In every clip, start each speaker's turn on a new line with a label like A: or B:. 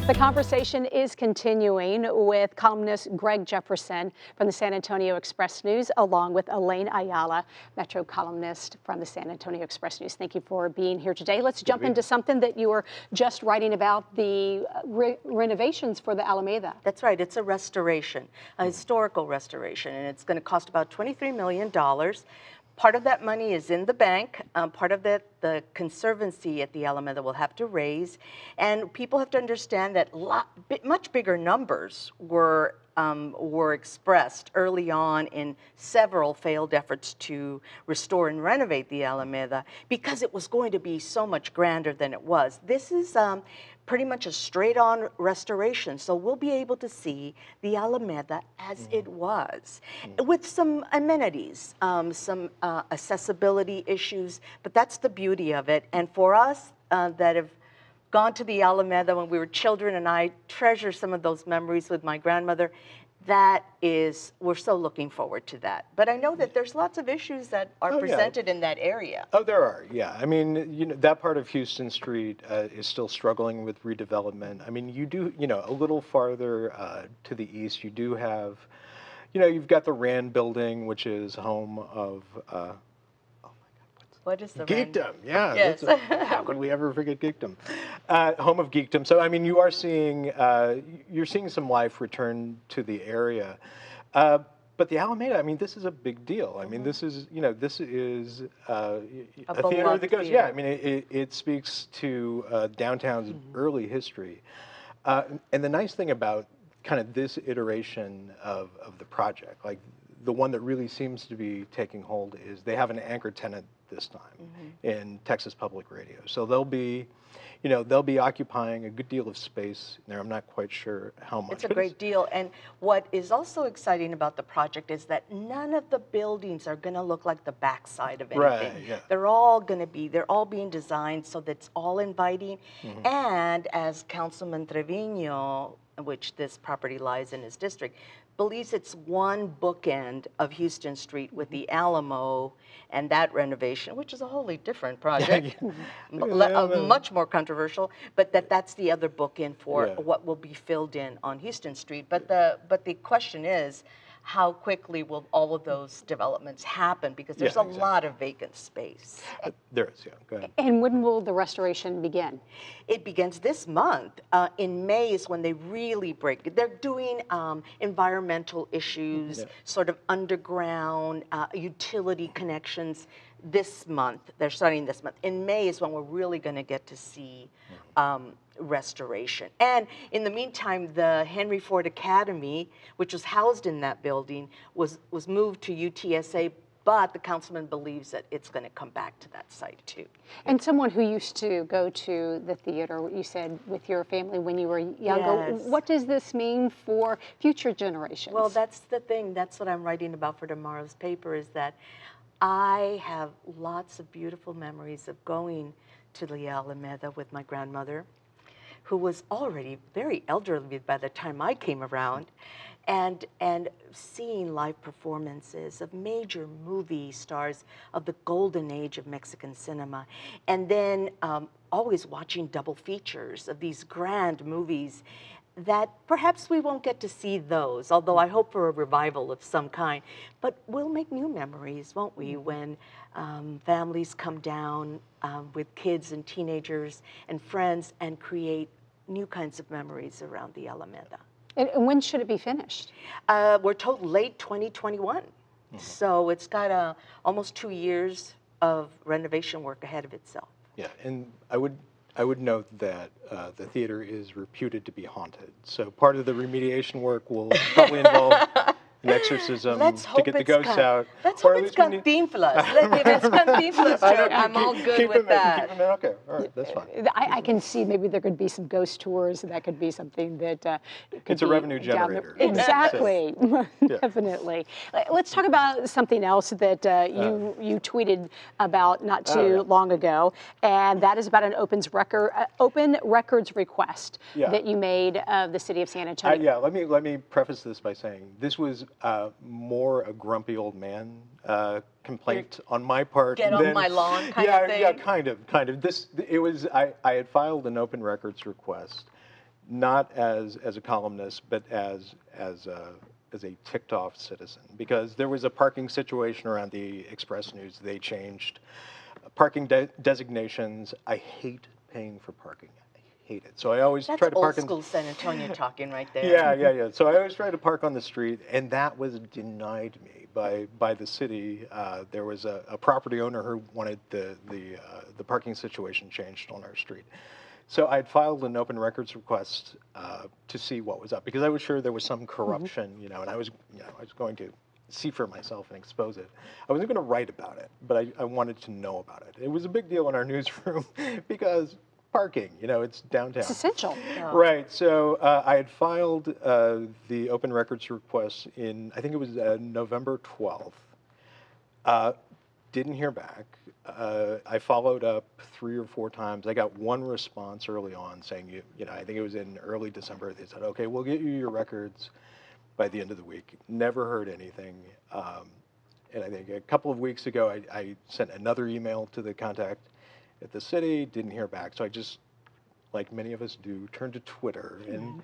A: The conversation is continuing with columnist Greg Jefferson from the San Antonio Express News, along with Elaine Ayala, Metro columnist from the San Antonio Express News. Thank you for being here today. Let's jump into something that you were just writing about, the renovations for the Alameda.
B: That's right. It's a restoration, a historical restoration, and it's going to cost about $23 million. Part of that money is in the bank. Part of it, the Conservancy at the Alameda will have to raise. And people have to understand that much bigger numbers were expressed early on in several failed efforts to restore and renovate the Alameda because it was going to be so much grander than it was. This is pretty much a straight-on restoration, so we'll be able to see the Alameda as it was, with some amenities, some accessibility issues, but that's the beauty of it. And for us that have gone to the Alameda when we were children, and I treasure some of those memories with my grandmother, we're so looking forward to that. But I know that there's lots of issues that are presented in that area.
C: Oh, there are, yeah. I mean, that part of Houston Street is still struggling with redevelopment. I mean, you do, a little farther to the east, you do have, you've got the Rand building, which is home of,
B: what is the
C: Geekdom? Yeah.
B: Yes.
C: How could we ever forget Geekdom? Home of Geekdom. So I mean, you're seeing some life return to the area, but the Alameda. I mean, this is a big deal. I mean, this is a theater that goes. Yeah. I mean, it speaks to downtown's early history, and the nice thing about kind of this iteration of the project, like the one that really seems to be taking hold, is they have an anchor tenant this time in Texas Public Radio. So they'll be occupying a good deal of space there. I'm not quite sure how much.
B: It's a great deal. And what is also exciting about the project is that none of the buildings are going to look like the backside of anything.
C: Right, yeah.
B: They're all being designed so that it's all inviting. And as Councilman Trevino, which this property lies in his district, believes it's one bookend of Houston Street with the Alamo and that renovation, which is a wholly different project, much more controversial, but that's the other bookend for what will be filled in on Houston Street. But the question is, how quickly will all of those developments happen? Because there's a lot of vacant space.
C: There is, yeah. Go ahead.
A: And when will the restoration begin?
B: It begins this month. In May is when they really break it. They're doing environmental issues, sort of underground utility connections this month. They're starting this month. In May is when we're really going to get to see restoration. And in the meantime, the Henry Ford Academy, which was housed in that building, was moved to UTSA, but the councilman believes that it's going to come back to that site too.
A: And someone who used to go to the theater, you said, with your family when you were younger, what does this mean for future generations?
B: Well, that's the thing. That's what I'm writing about for tomorrow's paper, is that I have lots of beautiful memories of going to the Alameda with my grandmother, who was already very elderly by the time I came around, and seeing live performances of major movie stars of the golden age of Mexican cinema, and then always watching double features of these grand movies that perhaps we won't get to see those, although I hope for a revival of some kind. But we'll make new memories, won't we, when families come down with kids and teenagers and friends and create new kinds of memories around the Alameda.
A: And when should it be finished?
B: We're told late 2021. So it's got almost 2 years of renovation work ahead of itself.
C: Yeah, and I would note that the theater is reputed to be haunted. So part of the remediation work will probably involve an exorcism to get the ghosts out.
B: Let's hope it's Cantinflas. If it's Cantinflas, I'm all good with that.
C: Okay, all right, that's fine.
A: I can see maybe there could be some ghost tours, and that could be something that
C: it's a revenue generator.
A: Exactly, definitely. Let's talk about something else that you tweeted about not too long ago, and that is about an open records request that you made of the city of San Antonio.
C: Let me preface this by saying this was more a grumpy old man complaint on my part.
B: Get on my lawn kind of thing?
C: Yeah, kind of. I had filed an open records request not as a columnist, but as a ticked off citizen, because there was a parking situation around the Express News. They changed parking designations. I hate paying for parking. I hate it. So I always
B: That's
C: try to
B: old
C: park
B: school San Antonio talking right there.
C: yeah. So I always try to park on the street, and that was denied me by the city. There was a property owner who wanted the parking situation changed on our street. So I'd filed an open records request to see what was up, because I was sure there was some corruption, and I was going to see for myself and expose it. I wasn't going to write about it, but I wanted to know about it. It was a big deal in our newsroom because parking, it's downtown.
A: It's essential.
C: Right. So I had filed the open records request in, I think it was November 12th. Didn't hear back. I followed up 3 or 4 times. I got one response early on saying, I think it was in early December. They said, okay, we'll get you your records by the end of the week. Never heard anything. And I think a couple of weeks ago, I sent another email to the contact at the city, didn't hear back. So I just, like many of us do, turned to Twitter and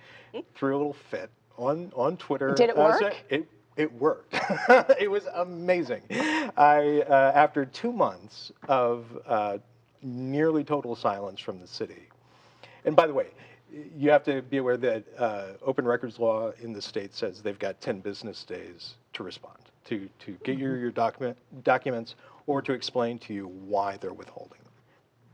C: threw a little fit on Twitter.
A: Did it work?
C: It worked. It was amazing. After 2 months of nearly total silence from the city, and by the way, you have to be aware that open records law in the state says they've got 10 business days to respond, to get your documents or to explain to you why they're withholding them.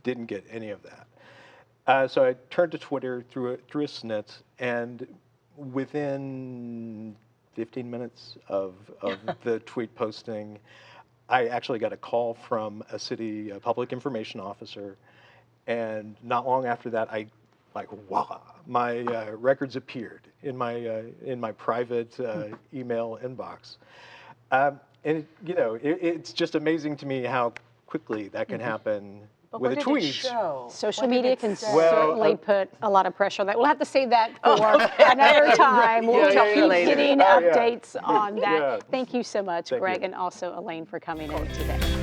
C: Didn't get any of that. So I turned to Twitter, through a snit, and within 15 minutes of the tweet posting, I actually got a call from a city public information officer, and not long after that, voila, my records appeared in my private email inbox, and it's just a to me how quickly that can happen.
B: But
C: with
B: what
C: a
B: did
C: tweet.
B: it show?
A: Social
B: What did
A: media
B: it
A: can
B: say?
A: certainly put a lot of pressure on that. We'll have to save that for another time. We'll
B: Yeah,
A: keep
B: later.
A: getting
C: Oh, yeah.
A: updates on that.
C: Yeah.
A: Thank you so much,
C: Thank
A: Greg,
C: you.
A: and also Elaine, for coming in today.